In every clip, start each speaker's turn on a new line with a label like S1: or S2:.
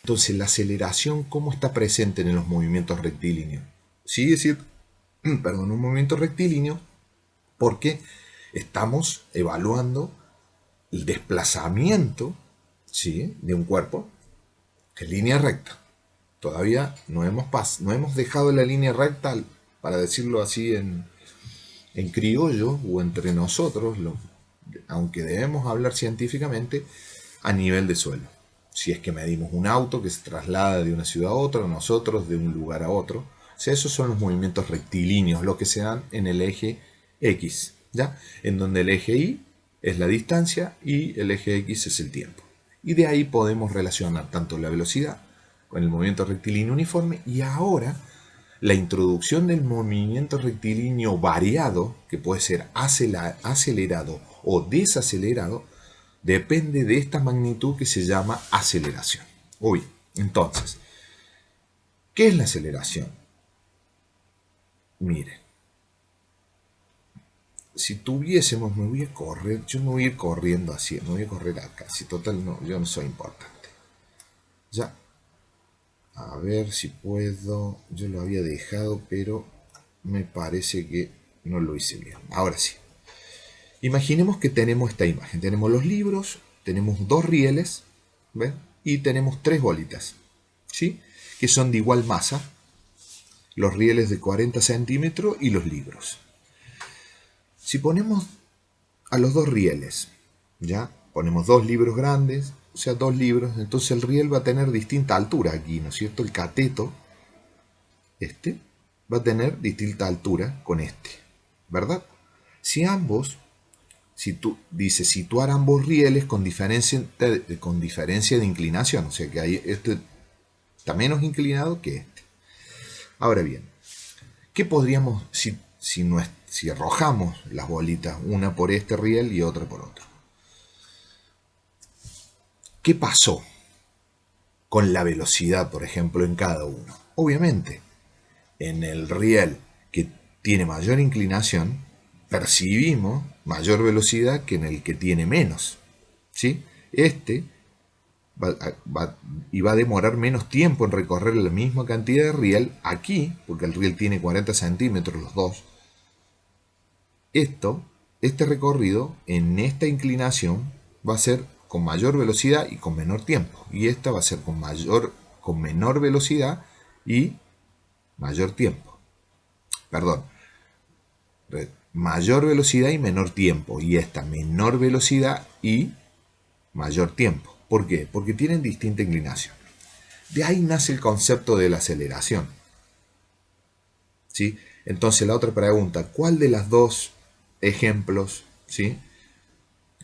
S1: Entonces, la aceleración, ¿cómo está presente en los movimientos rectilíneos? Sigue siendo, perdón, un movimiento rectilíneo porque estamos evaluando el desplazamiento, ¿sí?, de un cuerpo en línea recta. Todavía no hemos dejado la línea recta, para decirlo así en criollo o entre nosotros, aunque debemos hablar científicamente, a nivel de suelo. Si es que medimos un auto que se traslada de una ciudad a otra, nosotros de un lugar a otro. O sea, esos son los movimientos rectilíneos, los que se dan en el eje X, ¿ya? En donde el eje Y es la distancia y el eje X es el tiempo. Y de ahí podemos relacionar tanto la velocidad con el movimiento rectilíneo uniforme, y ahora la introducción del movimiento rectilíneo variado, que puede ser acelerado o desacelerado, depende de esta magnitud que se llama aceleración. Uy, entonces, ¿qué es la aceleración? Miren, si tuviésemos, me voy a correr, yo me voy a ir corriendo así, me voy a correr acá, si total no, yo no soy importante. Ya, a ver si puedo, yo lo había dejado, pero me parece que no lo hice bien. Ahora sí. Imaginemos que tenemos esta imagen, tenemos los libros, tenemos dos rieles, ¿ven? Y tenemos tres bolitas, ¿sí?, que son de igual masa, los rieles de 40 centímetros y los libros. Si ponemos a los dos rieles, ya ponemos dos libros grandes, o sea, dos libros, entonces el riel va a tener distinta altura aquí, ¿no es cierto? El cateto, este, va a tener distinta altura con este, ¿verdad? Si ambos, si tú dices situar ambos rieles con diferencia de inclinación, o sea que ahí este está menos inclinado que este. Ahora bien, ¿qué podríamos, si arrojamos las bolitas, una por este riel y otra por otro? ¿Qué pasó con la velocidad, por ejemplo, en cada uno? Obviamente, en el riel que tiene mayor inclinación, percibimos mayor velocidad que en el que tiene menos, ¿sí? Este va a demorar menos tiempo en recorrer la misma cantidad de riel aquí, porque el riel tiene 40 centímetros los dos. Este recorrido en esta inclinación va a ser con mayor velocidad y con menor tiempo. Y esta va a ser con menor velocidad y mayor tiempo. Perdón. Mayor velocidad y menor tiempo. Y esta menor velocidad y mayor tiempo. ¿Por qué? Porque tienen distinta inclinación. De ahí nace el concepto de la aceleración, ¿sí? Entonces la otra pregunta, ¿cuál de los dos ejemplos, ¿sí?,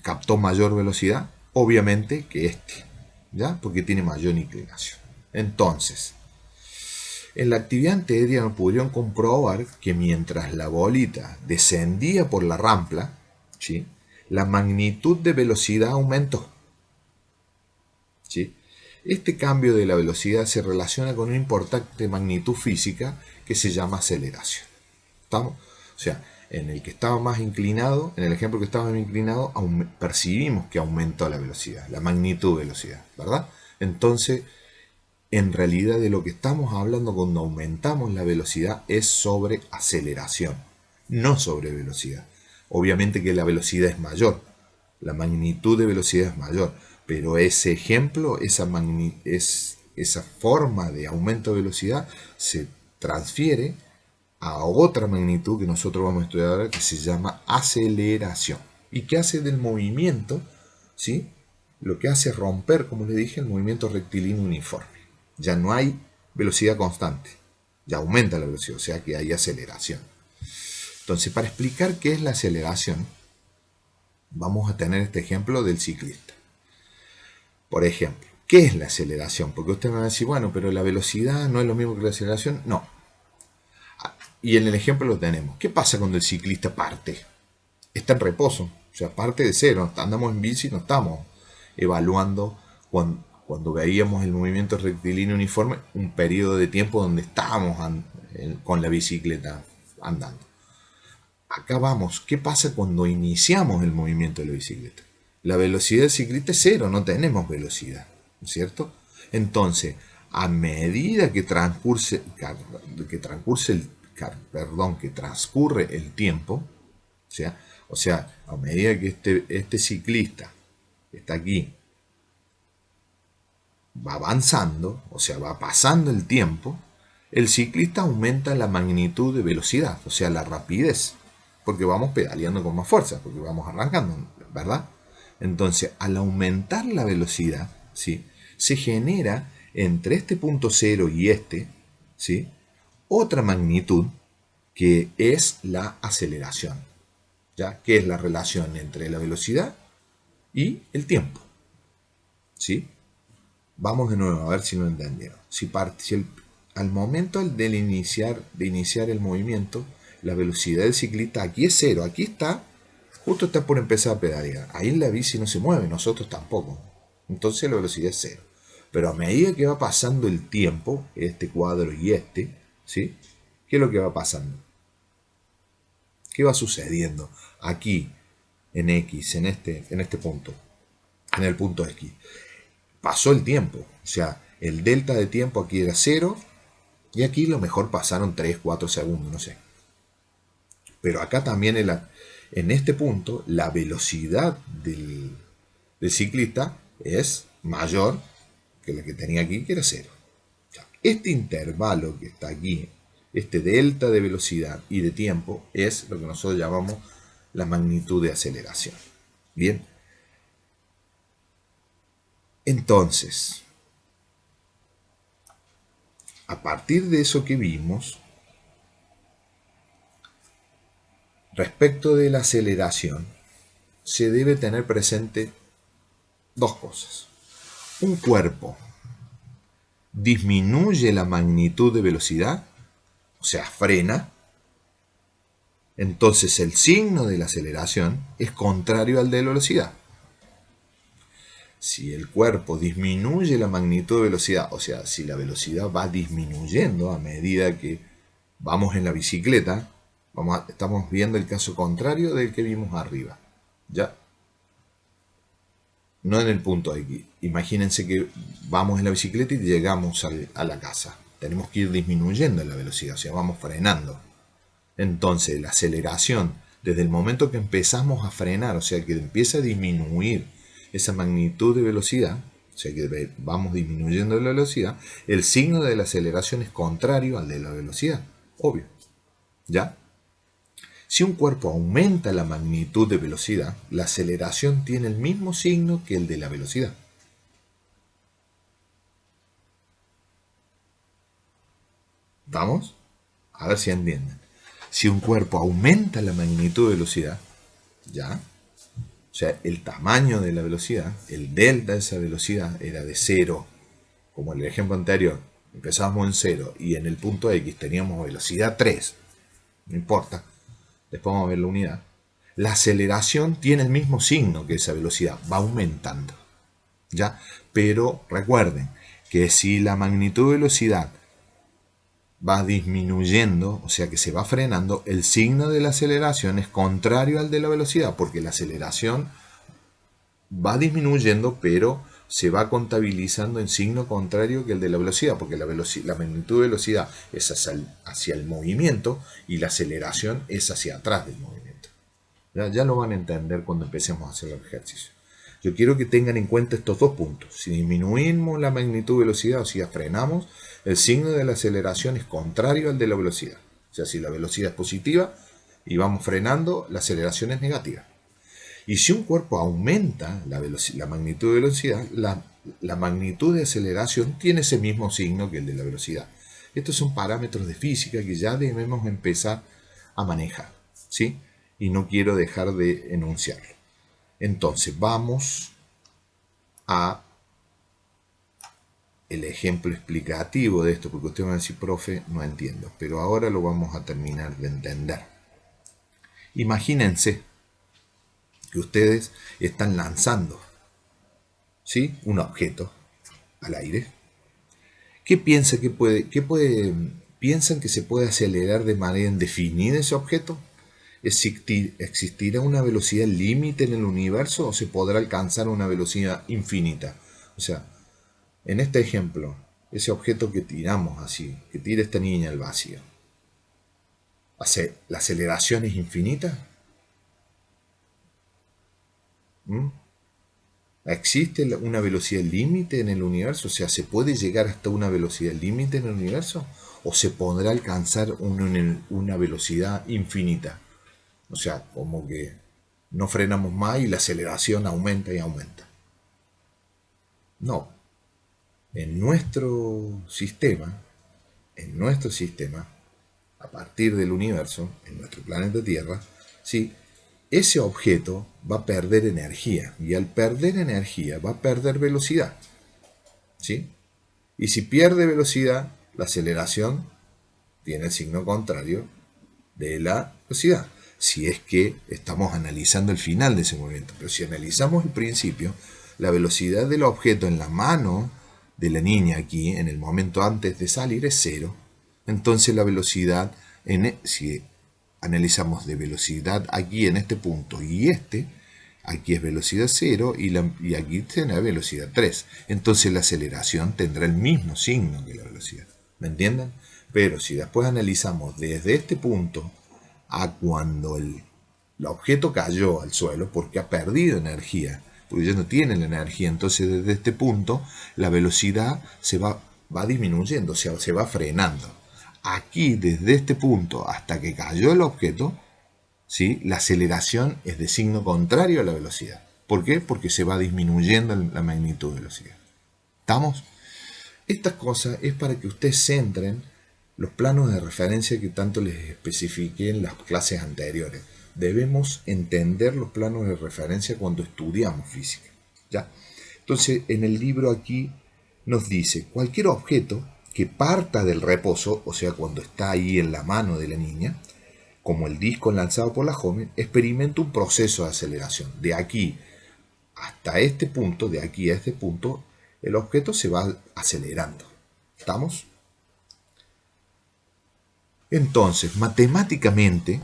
S1: captó mayor velocidad? Obviamente que este, ¿ya? Porque tiene mayor inclinación. Entonces, en la actividad anterior pudieron comprobar que mientras la bolita descendía por la rampa, ¿sí?, la magnitud de velocidad aumentó, ¿sí? Este cambio de la velocidad se relaciona con una importante magnitud física que se llama aceleración. ¿Estamos? O sea, en el que estaba más inclinado, en el ejemplo que estaba más inclinado, percibimos que aumentó la velocidad, la magnitud de velocidad, ¿verdad? Entonces, en realidad de lo que estamos hablando cuando aumentamos la velocidad es sobre aceleración, no sobre velocidad. Obviamente que la velocidad es mayor, la magnitud de velocidad es mayor, pero ese ejemplo, esa forma de aumento de velocidad se transfiere a otra magnitud que nosotros vamos a estudiar ahora, que se llama aceleración. ¿Y qué hace del movimiento? ¿Sí? Lo que hace es romper, como les dije, el movimiento rectilíneo uniforme. Ya no hay velocidad constante, ya aumenta la velocidad, o sea que hay aceleración. Entonces, para explicar qué es la aceleración, vamos a tener este ejemplo del ciclista. Por ejemplo, ¿qué es la aceleración? Porque usted me va a decir, bueno, pero la velocidad no es lo mismo que la aceleración. No. Y en el ejemplo lo tenemos. ¿Qué pasa cuando el ciclista parte? Está en reposo, o sea, parte de cero. Andamos en bici, no estamos evaluando cuando veíamos el movimiento rectilíneo uniforme, un periodo de tiempo donde estábamos con la bicicleta andando. Acá vamos, ¿qué pasa cuando iniciamos el movimiento de la bicicleta? La velocidad del ciclista es cero, no tenemos velocidad, ¿no es cierto? Entonces, a medida que que transcurre el tiempo, o sea, a medida que este ciclista está aquí, va avanzando, o sea, va pasando el tiempo, el ciclista aumenta la magnitud de velocidad, o sea, la rapidez, porque vamos pedaleando con más fuerza, porque vamos arrancando, ¿verdad? Entonces, al aumentar la velocidad, ¿sí?, se genera entre este punto cero y este, ¿sí?, otra magnitud que es la aceleración, ¿ya? Que es la relación entre la velocidad y el tiempo, ¿sí? Vamos de nuevo a ver si lo entendieron. Al momento de iniciar el movimiento, la velocidad del ciclista aquí es cero, aquí está, justo está por empezar a pedalear. Ahí la bici no se mueve, nosotros tampoco. Entonces la velocidad es cero. Pero a medida que va pasando el tiempo, este cuadro y este, ¿sí?, ¿qué es lo que va pasando? ¿Qué va sucediendo aquí en X, en este punto, en el punto X? Pasó el tiempo, o sea, el delta de tiempo aquí era 0 y aquí lo mejor pasaron 3, 4 segundos, no sé. Pero acá también en este punto la velocidad del ciclista es mayor que la que tenía aquí, que era 0. O sea, este intervalo que está aquí, este delta de velocidad y de tiempo, es lo que nosotros llamamos la magnitud de aceleración. Bien. Entonces, a partir de eso que vimos, respecto de la aceleración, se debe tener presente dos cosas. Un cuerpo disminuye la magnitud de velocidad, o sea, frena, entonces el signo de la aceleración es contrario al de la velocidad. Si el cuerpo disminuye la magnitud de velocidad, o sea, si la velocidad va disminuyendo a medida que vamos en la bicicleta, estamos viendo el caso contrario del que vimos arriba. ¿Ya? No en el punto X. Imagínense que vamos en la bicicleta y llegamos a la casa. Tenemos que ir disminuyendo la velocidad, o sea, vamos frenando. Entonces, la aceleración, desde el momento que empezamos a frenar, o sea, que empieza a disminuir esa magnitud de velocidad, o sea, que vamos disminuyendo la velocidad, el signo de la aceleración es contrario al de la velocidad, obvio. ¿Ya? Si un cuerpo aumenta la magnitud de velocidad, la aceleración tiene el mismo signo que el de la velocidad. ¿Vamos? A ver si entienden. Si un cuerpo aumenta la magnitud de velocidad, ¿ya? O sea, el tamaño de la velocidad, el delta de esa velocidad era de 0, como en el ejemplo anterior, empezábamos en 0 y en el punto X teníamos velocidad 3, no importa, después vamos a ver la unidad. La aceleración tiene el mismo signo que esa velocidad, va aumentando, ¿ya? Pero recuerden que si la magnitud de velocidad va disminuyendo, o sea que se va frenando, el signo de la aceleración es contrario al de la velocidad, porque la aceleración va disminuyendo, pero se va contabilizando en signo contrario que el de la velocidad, porque la magnitud de velocidad es hacia el movimiento y la aceleración es hacia atrás del movimiento. Ya lo van a entender cuando empecemos a hacer el ejercicio. Yo quiero que tengan en cuenta estos dos puntos. Si disminuimos la magnitud de velocidad, o sea, frenamos, el signo de la aceleración es contrario al de la velocidad. O sea, si la velocidad es positiva y vamos frenando, la aceleración es negativa. Y si un cuerpo aumenta la magnitud de velocidad, la magnitud de aceleración tiene ese mismo signo que el de la velocidad. Estos son parámetros de física que ya debemos empezar a manejar, ¿sí? Y no quiero dejar de enunciarlo. Entonces, vamos a el ejemplo explicativo de esto, porque usted va a decir, profe, no entiendo, pero ahora lo vamos a terminar de entender. Imagínense que ustedes están lanzando, ¿sí?, un objeto al aire. ¿Qué piensan que se puede acelerar de manera indefinida ese objeto? ¿Existirá una velocidad límite en el universo o se podrá alcanzar una velocidad infinita? O sea, En este ejemplo, ese objeto que tiramos así, que tira esta niña al vacío, ¿la aceleración es infinita? ¿Mm? ¿Existe una velocidad límite en el universo? O sea, ¿se puede llegar hasta una velocidad límite en el universo? ¿O se podrá alcanzar una velocidad infinita? O sea, como que no frenamos más y la aceleración aumenta y aumenta. No. En nuestro sistema, a partir del universo, en nuestro planeta Tierra, ¿sí? Ese objeto va a perder energía y al perder energía va a perder velocidad, ¿sí? Y si pierde velocidad, la aceleración tiene el signo contrario de la velocidad. Si es que estamos analizando el final de ese movimiento. Pero si analizamos el principio, la velocidad del objeto en la mano de la niña aquí, en el momento antes de salir, es cero. Entonces la velocidad, si analizamos de velocidad aquí en este punto y aquí es velocidad 0 y aquí tiene velocidad 3. Entonces la aceleración tendrá el mismo signo que la velocidad. ¿Me entienden? Pero si después analizamos desde este punto a cuando el objeto cayó al suelo, porque ha perdido energía, porque ya no tiene la energía, entonces desde este punto la velocidad va disminuyendo, o sea, se va frenando. Aquí, desde este punto hasta que cayó el objeto, ¿sí? La aceleración es de signo contrario a la velocidad. ¿Por qué? Porque se va disminuyendo la magnitud de velocidad. ¿Estamos? Estas cosas es para que ustedes centren los planos de referencia que tanto les especifiqué en las clases anteriores. Debemos entender los planos de referencia cuando estudiamos física. ¿Ya? Entonces, en el libro aquí nos dice, cualquier objeto que parta del reposo, o sea, cuando está ahí en la mano de la niña, como el disco lanzado por la joven, experimenta un proceso de aceleración. De aquí hasta este punto, de aquí a este punto, el objeto se va acelerando. ¿Estamos? Entonces, matemáticamente,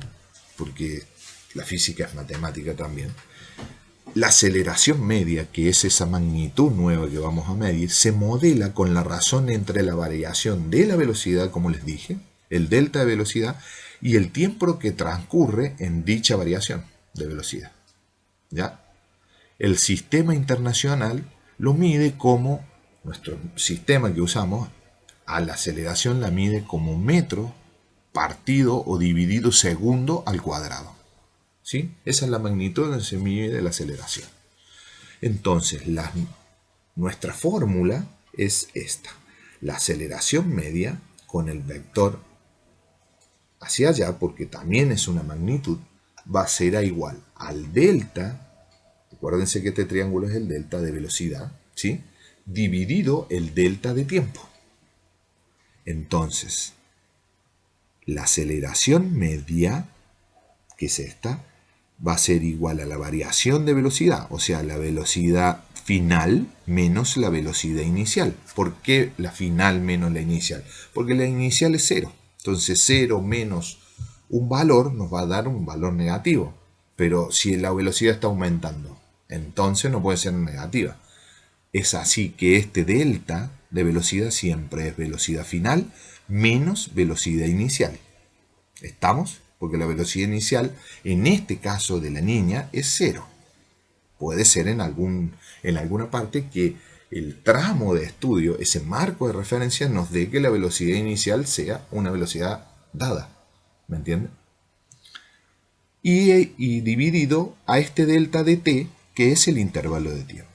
S1: porque la física es matemática también, la aceleración media, que es esa magnitud nueva que vamos a medir, se modela con la razón entre la variación de la velocidad, como les dije, el delta de velocidad, y el tiempo que transcurre en dicha variación de velocidad. ¿Ya? El sistema internacional lo mide como, nuestro sistema que usamos, a la aceleración la mide como metro partido o dividido segundo al cuadrado. ¿Sí? Esa es la magnitud donde se mide la aceleración. Entonces, nuestra fórmula es esta. La aceleración media con el vector hacia allá, porque también es una magnitud, va a ser igual al delta. Acuérdense que este triángulo es el delta de velocidad, ¿sí? Dividido el delta de tiempo. Entonces, la aceleración media, que es esta, va a ser igual a la variación de velocidad, o sea, la velocidad final menos la velocidad inicial. ¿Por qué la final menos la inicial? Porque la inicial es 0. Entonces 0 menos un valor nos va a dar un valor negativo. Pero si la velocidad está aumentando, entonces no puede ser negativa. Es así que este delta de velocidad siempre es velocidad final menos velocidad inicial. ¿Estamos? Porque la velocidad inicial, en este caso de la niña, es 0. Puede ser en alguna parte que el tramo de estudio, ese marco de referencia, nos dé que la velocidad inicial sea una velocidad dada. ¿Me entienden? Y dividido a este delta de t, que es el intervalo de tiempo.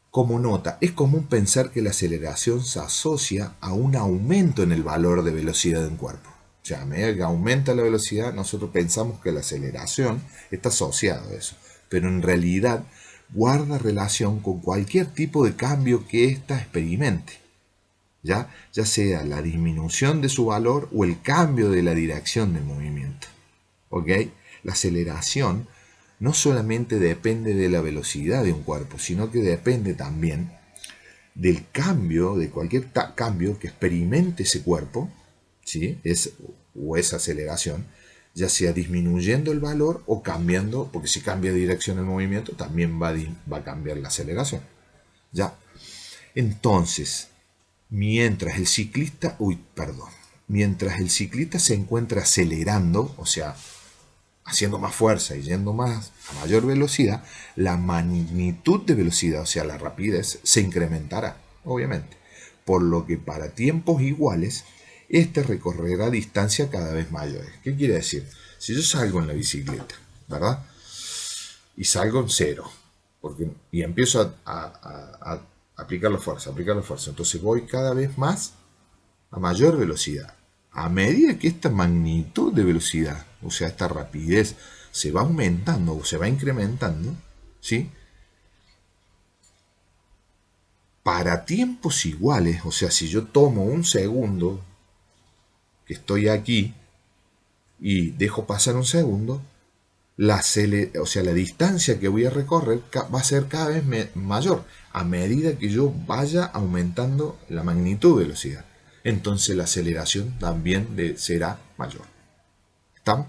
S1: Como nota, es común pensar que la aceleración se asocia a un aumento en el valor de velocidad de un cuerpo. O sea, a medida que aumenta la velocidad, nosotros pensamos que la aceleración está asociada a eso. Pero en realidad guarda relación con cualquier tipo de cambio que ésta experimente. Ya sea la disminución de su valor o el cambio de la dirección del movimiento. ¿Ok? La aceleración no solamente depende de la velocidad de un cuerpo, sino que depende también del cambio, de cualquier cambio que experimente ese cuerpo, ¿sí? O esa aceleración, ya sea disminuyendo el valor o cambiando, porque si cambia de dirección el movimiento, también va a cambiar la aceleración. ¿Ya? Entonces, mientras el ciclista se encuentra acelerando, o sea, haciendo más fuerza y yendo más a mayor velocidad, la magnitud de velocidad, o sea, la rapidez, se incrementará, obviamente. Por lo que para tiempos iguales, este recorrerá distancias cada vez mayores. ¿Qué quiere decir? Si yo salgo en la bicicleta, ¿verdad? Y salgo en cero, y empiezo a aplicar la fuerza, entonces voy cada vez más a mayor velocidad. A medida que esta magnitud de velocidad, o sea, esta rapidez, se va aumentando o se va incrementando, ¿sí? Para tiempos iguales, o sea, si yo tomo un segundo que estoy aquí y dejo pasar un segundo, o sea, la distancia que voy a recorrer va a ser cada vez mayor a medida que yo vaya aumentando la magnitud de velocidad. Entonces la aceleración también será mayor. ¿Estamos?